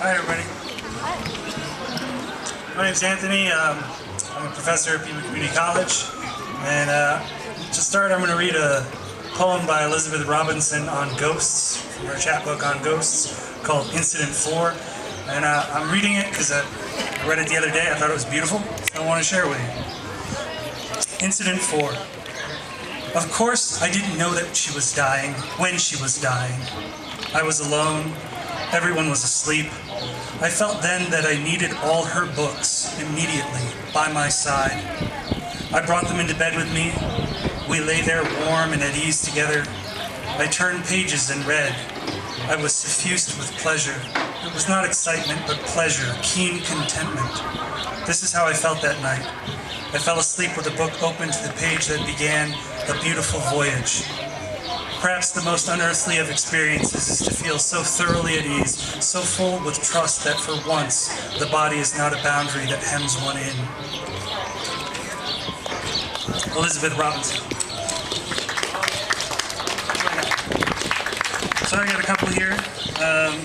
Hi, everybody. My name's Anthony. I'm a professor at Pima Community College. And to start, I'm going to read a poem by Elizabeth Robinson on ghosts, from her chapbook on ghosts, called Incident 4. And I'm reading it because I read it the other day. I thought it was beautiful, so I want to share it with you. Incident 4. Of course, I didn't know that she was dying when she was dying. I was alone. Everyone was asleep. I felt then that I needed all her books immediately by my side. I brought them into bed with me. We lay there warm and at ease together. I turned pages and read. I was suffused with pleasure. It was not excitement, but pleasure, keen contentment. This is how I felt that night. I fell asleep with a book open to the page that began A Beautiful Voyage. Perhaps the most unearthly of experiences is to feel so thoroughly at ease, so full with trust that for once the body is not a boundary that hems one in. Elizabeth Robinson. So I got a couple here. I'm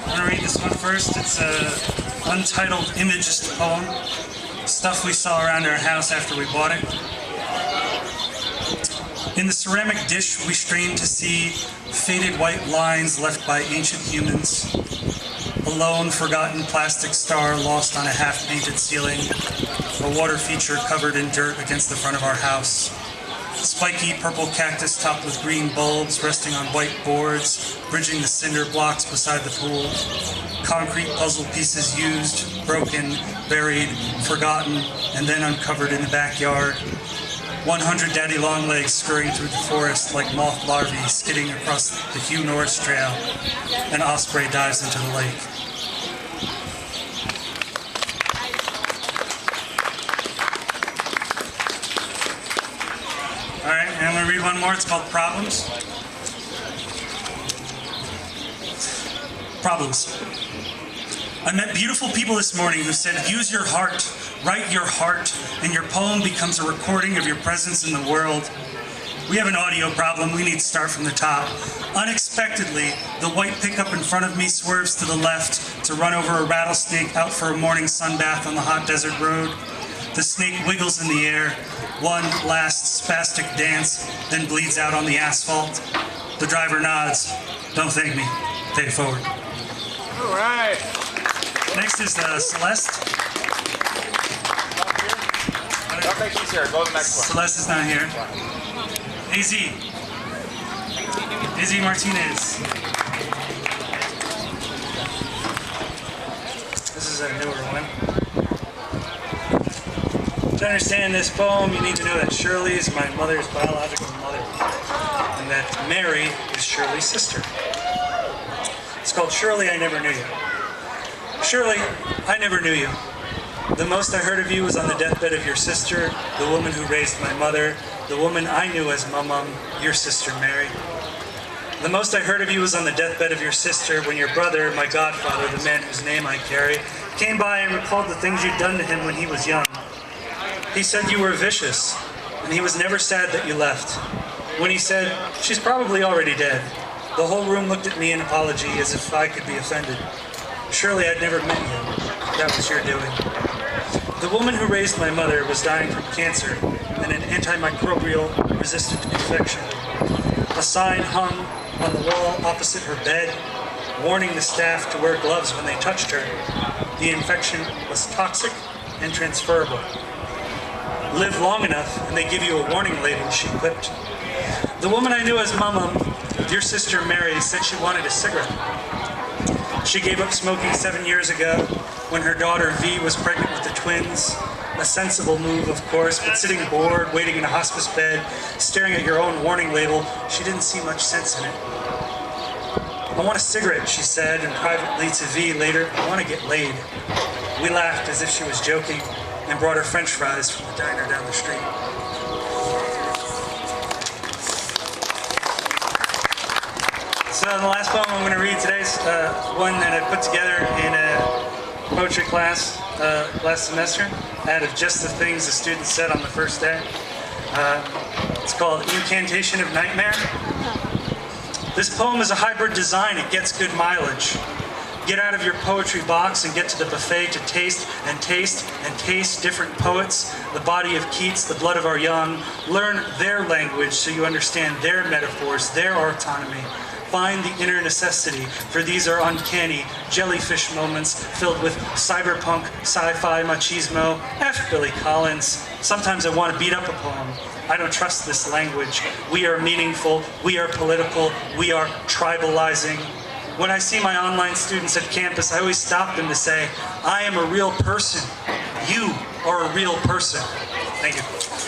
going to read this one first. It's an untitled imagist poem. Stuff we saw around our house after we bought it. In the ceramic dish, we strained to see faded white lines left by ancient humans. A lone, forgotten plastic star lost on a half-painted ceiling. A water feature covered in dirt against the front of our house. Spiky purple cactus topped with green bulbs resting on white boards, bridging the cinder blocks beside the pool. Concrete puzzle pieces used, broken, buried, forgotten, and then uncovered in the backyard. 100 daddy longlegs scurrying through the forest like moth larvae skidding across the Hugh Norris Trail. An osprey dives into the lake. All right, and I'm going to read one more. It's called Problems. Problems. I met beautiful people this morning who said, use your heart, write your heart, and your poem becomes a recording of your presence in the world. We have an audio problem. We need to start from the top. Unexpectedly, the white pickup in front of me swerves to the left to run over a rattlesnake out for a morning sunbath on the hot desert road. The snake wiggles in the air. One last spastic dance, then bleeds out on the asphalt. The driver nods. Don't thank me. Pay it forward. All right. Next is Celeste. I don't think she's here. Go to the next one. Celeste is not here. AZ. AZ Martinez. This is a newer one. To understand this poem, you need to know that Shirley is my mother's biological mother, and that Mary is Shirley's sister. It's called Shirley, I Never Knew You. Shirley, I never knew you. The most I heard of you was on the deathbed of your sister, the woman who raised my mother, the woman I knew as Mum, your sister Mary. The most I heard of you was on the deathbed of your sister when your brother, my godfather, the man whose name I carry, came by and recalled the things you'd done to him when he was young. He said you were vicious, and he was never sad that you left. When he said, she's probably already dead, the whole room looked at me in apology as if I could be offended. Surely I'd never met you. That was your doing. The woman who raised my mother was dying from cancer and an antimicrobial-resistant infection. A sign hung on the wall opposite her bed, warning the staff to wear gloves when they touched her. The infection was toxic and transferable. Live long enough and they give you a warning label, she quipped. The woman I knew as Mum, your sister Mary, said she wanted a cigarette. She gave up smoking 7 years ago when her daughter V was pregnant with the twins. A sensible move, of course, but sitting bored, waiting in a hospice bed, staring at your own warning label, she didn't see much sense in it. I want a cigarette, she said, and privately to V later, I want to get laid. We laughed as if she was joking and brought her French fries from the diner down the street. So the last poem I'm going to read today is one that I put together in a poetry class last semester out of just the things the students said on the first day. It's called Incantation of Nightmare. This poem is a hybrid design. It gets good mileage. Get out of your poetry box and get to the buffet to taste and taste and taste different poets, the body of Keats, the blood of our young. Learn their language so you understand their metaphors, their autonomy. Find the inner necessity, for these are uncanny jellyfish moments filled with cyberpunk, sci-fi, machismo. F. Billy Collins. Sometimes I want to beat up a poem. I don't trust this language. We are meaningful, we are political, we are tribalizing. When I see my online students at campus, I always stop them to say, I am a real person. You are a real person. Thank you.